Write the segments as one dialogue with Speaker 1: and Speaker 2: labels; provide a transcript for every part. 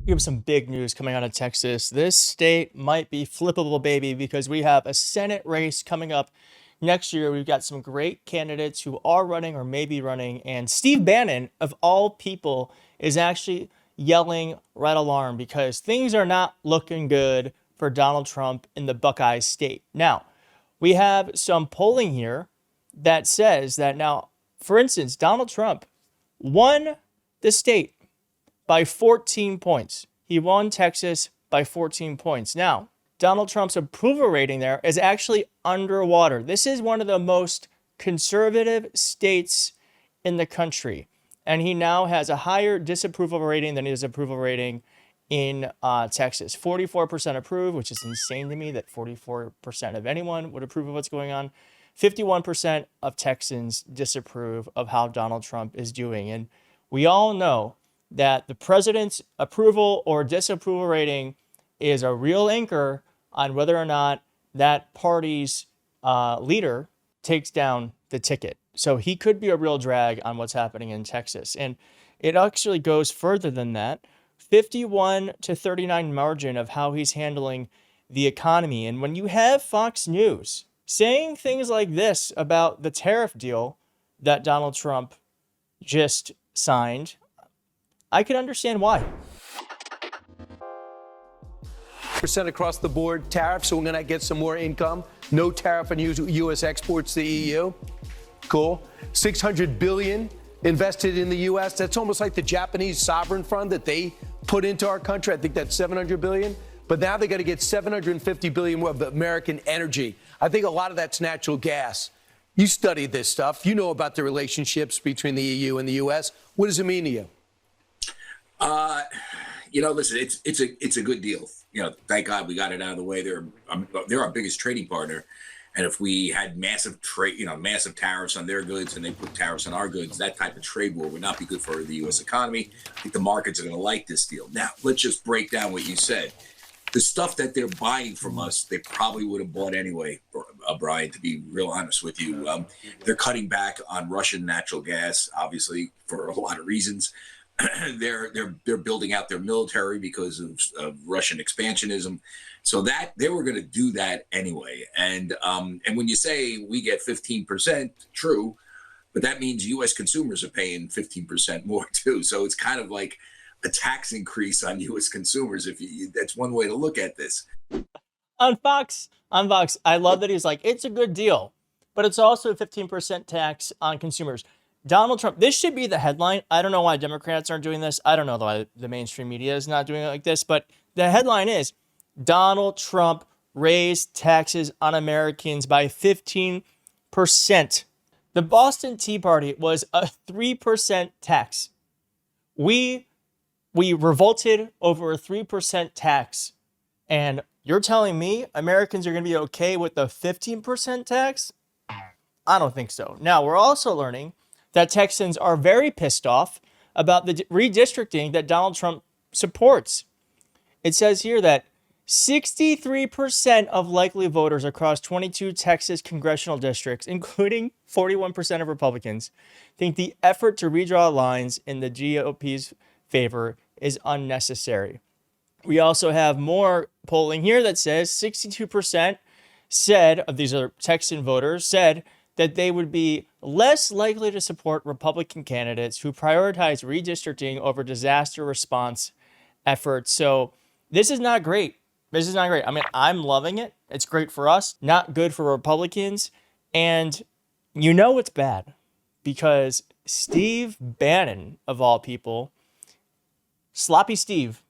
Speaker 1: We have some big news coming out of Texas. This state might be flippable, baby, because we have a Senate race coming up next year. We've got some great candidates who are running or may be running. And Steve Bannon, of all people, is actually yelling red alarm because things are not looking good for Donald Trump in the Buckeye state. Now, we have some polling here that says that now, for instance, Donald Trump won the state by 14 points. He won Texas by 14 points. Now, Donald Trump's approval rating there is actually underwater. This is one of the most conservative states in the country. And he now has a higher disapproval rating than his approval rating in Texas. 44% approve, which is insane to me that 44% of anyone would approve of what's going on. 51% of Texans disapprove of how Donald Trump is doing. And we all know that the president's approval or disapproval rating is a real anchor on whether or not that party's leader takes down the ticket. So he could be a real drag on what's happening in Texas. And it actually goes further than that. 51 to 39 margin of how he's handling the economy. And when you have Fox News saying things like this about the tariff deal that Donald Trump just signed, I can understand why.
Speaker 2: Percent across the board tariffs, so we're going to get some more income. No tariff on U.S. exports to the EU. Cool. $600 billion invested in the U.S. That's almost like the Japanese sovereign fund that they put into our country. I think that's $700 billion. But now they got to get $750 billion of American energy. I think a lot of that's natural gas. You studied this stuff. You know about the relationships between the EU and the U.S. What does it mean to you?
Speaker 3: Listen, it's a good deal. Thank God we got it out of the way. They're our biggest trading partner. And if we had massive tariffs on their goods and they put tariffs on our goods, that type of trade war would not be good for the U.S. economy. I think the markets are going to like this deal. Now, let's just break down what you said. The stuff that they're buying from us, they probably would have bought anyway, Brian, to be real honest with you. They're cutting back on Russian natural gas, obviously, for a lot of reasons. They're building out their military because of Russian expansionism. So that they were going to do that anyway. And when you say we get 15%, true, but that means U.S. consumers are paying 15% more too. So it's kind of like a tax increase on U.S. consumers. That's one way to look at this.
Speaker 1: On Fox, I love that he's like, it's a good deal, but it's also a 15% tax on consumers. Donald Trump, this should be the headline. I don't know why Democrats aren't doing this. I don't know why the mainstream media is not doing it like this, but the headline is Donald Trump raised taxes on Americans by 15%. The Boston Tea Party was a 3% tax. We revolted over a 3% tax. And you're telling me Americans are going to be okay with the 15% tax? I don't think so. Now, we're also learning that Texans are very pissed off about the redistricting that Donald Trump supports. It says here that 63% of likely voters across 22 Texas congressional districts, including 41% of Republicans, think the effort to redraw lines in the GOP's favor is unnecessary. We also have more polling here that says 62% said of these are Texan voters said that they would be less likely to support Republican candidates who prioritize redistricting over disaster response efforts. So this is not great. This is not great. I mean, I'm loving it. It's great for us, not good for Republicans. And you know it's bad because Steve Bannon, of all people, Sloppy Steve,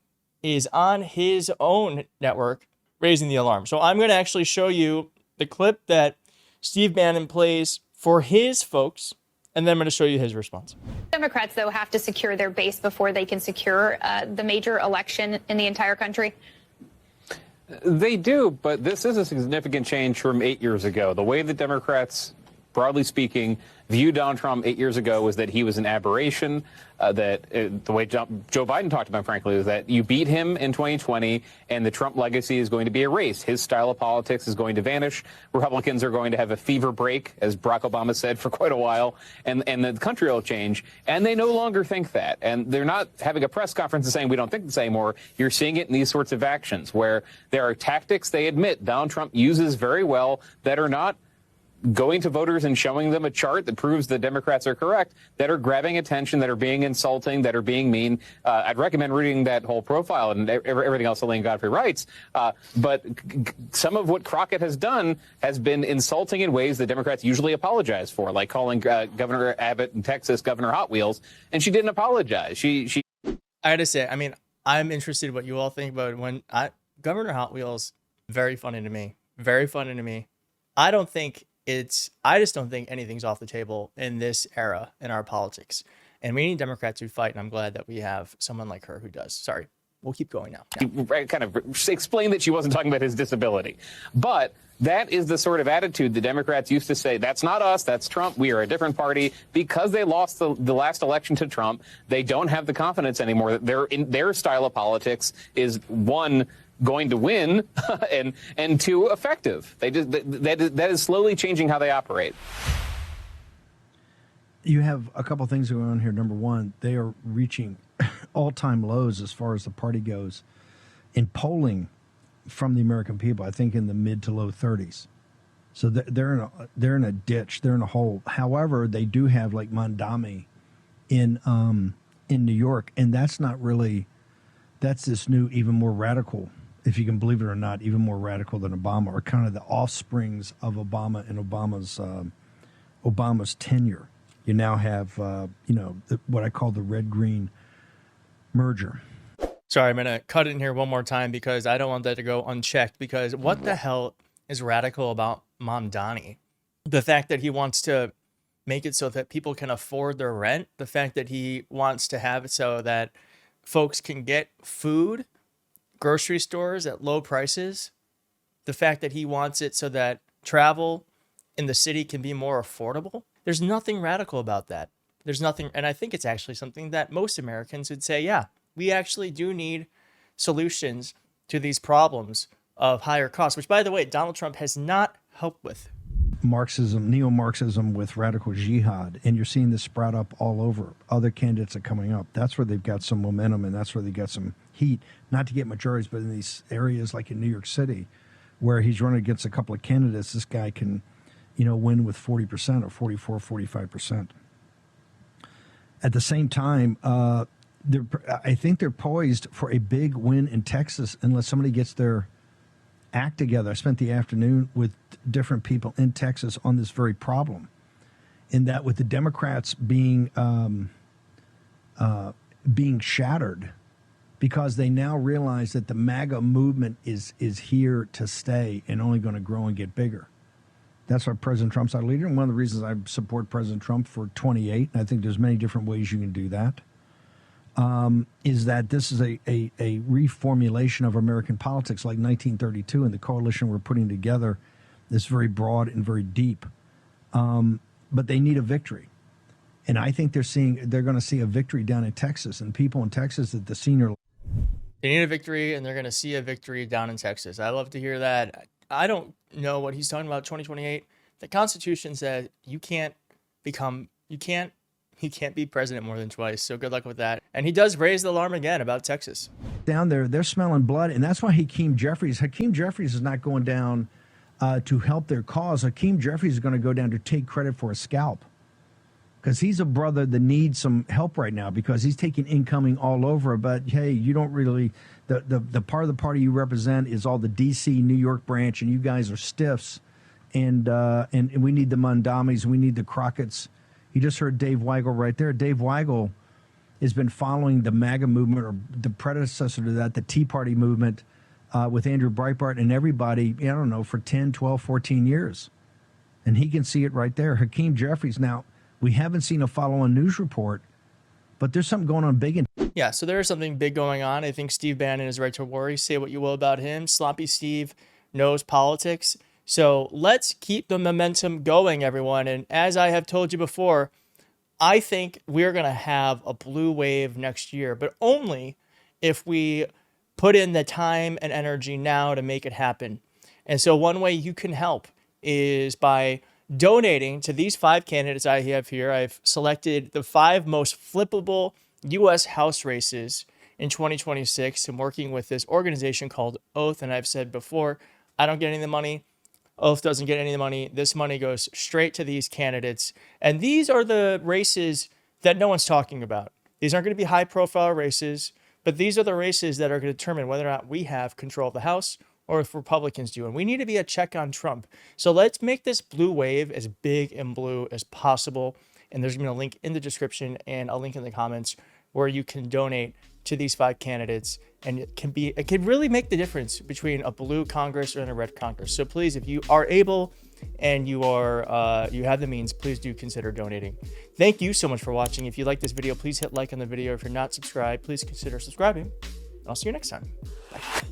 Speaker 1: is on his own network raising the alarm. So I'm going to actually show you the clip that Steve Bannon plays for his folks, and then I'm going to show you his response.
Speaker 4: Democrats, though, have to secure their base before they can secure the major election in the entire country.
Speaker 5: They do, but this is a significant change from 8 years ago. The way the Democrats broadly speaking, viewed Donald Trump 8 years ago was that he was an aberration, the way Joe Biden talked about, frankly, is that you beat him in 2020 and the Trump legacy is going to be erased. His style of politics is going to vanish. Republicans are going to have a fever break, as Barack Obama said, for quite a while, and the country will change. And they no longer think that. And they're not having a press conference and saying we don't think this anymore. You're seeing it in these sorts of actions where there are tactics they admit Donald Trump uses very well that are not going to voters and showing them a chart that proves the Democrats are correct, that are grabbing attention, that are being insulting, that are being mean. I'd recommend reading that whole profile and everything else Elaine Godfrey writes. But some of what Crockett has done has been insulting in ways that Democrats usually apologize for, like calling Governor Abbott in Texas Governor Hot Wheels, and she didn't apologize. She.
Speaker 1: I had to say, I mean, I'm interested in what you all think about Governor Hot Wheels. Very funny to me. Very funny to me. I just don't think anything's off the table in this era in our politics. And we need Democrats who fight, and I'm glad that we have someone like her who does. Sorry, we'll keep going now.
Speaker 5: Kind of explain that she wasn't talking about his disability. But that is the sort of attitude the Democrats used to say, that's not us, that's Trump, we are a different party. Because they lost the last election to Trump, they don't have the confidence anymore that their style of politics is, one, going to win, and two, effective. That is slowly changing how they operate.
Speaker 6: You have a couple things going on here. Number one, they are reaching all-time lows as far as the party goes in polling from the American people. I think in the mid to low 30s. So they're in a ditch. They're in a hole. However, they do have like Mondami in New York, and that's this new, even more radical, if you can believe it or not, even more radical than Obama, or kind of the offsprings of Obama and Obama's tenure. You now have, what I call the red-green merger.
Speaker 1: Sorry, I'm going to cut in here one more time because I don't want that to go unchecked, because what the hell is radical about Mamdani? The fact that he wants to make it so that people can afford their rent, the fact that he wants to have it so that folks can get food, grocery stores at low prices, the fact that he wants it so that travel in the city can be more affordable. There's nothing radical about that. There's nothing, and I think it's actually something that most Americans would say, yeah, we actually do need solutions to these problems of higher costs, which, by the way, Donald Trump has not helped with.
Speaker 6: Marxism, neo-Marxism with radical jihad, and you're seeing this sprout up all over. Other candidates are coming up. That's where they've got some momentum, and that's where they got some heat, not to get majorities, but in these areas like in New York City, where he's running against a couple of candidates, this guy can, win with 40% or 44, 45%. At the same time, I think they're poised for a big win in Texas unless somebody gets their act together. I spent the afternoon with different people in Texas on this very problem, in that with the Democrats being shattered because they now realize that the MAGA movement is here to stay and only going to grow and get bigger. That's why President Trump's our leader, and one of the reasons I support President Trump for 28, and I think there's many different ways you can do that, is that this is a reformulation of American politics like 1932, and the coalition we're putting together is very broad and very deep. But they need a victory. And I think they're going to see a victory down in Texas, and people in Texas at the senior.
Speaker 1: They need a victory, and they're going to see a victory down in Texas. I love to hear that. I don't know what he's talking about, 2028. The Constitution says you can't be president more than twice. So good luck with that. And he does raise the alarm again about Texas.
Speaker 6: Down there, they're smelling blood, and that's why Hakeem Jeffries is not going down to help their cause. Hakeem Jeffries is going to go down to take credit for a scalp, because he's a brother that needs some help right now because he's taking incoming all over. But hey, you don't really, the part of the party you represent is all the D.C., New York branch, and you guys are stiffs, and we need the Mondamis, we need the Crockett's. You just heard Dave Weigel right there. Dave Weigel has been following the MAGA movement, or the predecessor to that, the Tea Party movement, with Andrew Breitbart and everybody, for 10, 12, 14 years. And he can see it right there. Hakeem Jeffries. Now, we haven't seen a follow-on news report, but there's something going on big.
Speaker 1: Yeah, so there is something big going on. I think Steve Bannon is right to worry. Say what you will about him. Sloppy Steve knows politics. So let's keep the momentum going, everyone. And as I have told you before, I think we're going to have a blue wave next year, but only if we put in the time and energy now to make it happen. And so one way you can help is by donating to these 5 candidates I have here. I've selected the 5 most flippable U.S. House races in 2026 and working with this organization called Oath. And I've said before, I don't get any of the money. Oath doesn't get any of the money. This money goes straight to these candidates. And these are the races that no one's talking about. These aren't going to be high profile races, but these are the races that are going to determine whether or not we have control of the House or if Republicans do. And we need to be a check on Trump. So let's make this blue wave as big and blue as possible. And there's going to be a link in the description and a link in the comments where you can donate to these 5 candidates. And it can really make the difference between a blue Congress and a red Congress. So please, if you are able and you have the means, please do consider donating. Thank you so much for watching. If you like this video, please hit like on the video. If you're not subscribed, please consider subscribing. I'll see you next time. Bye.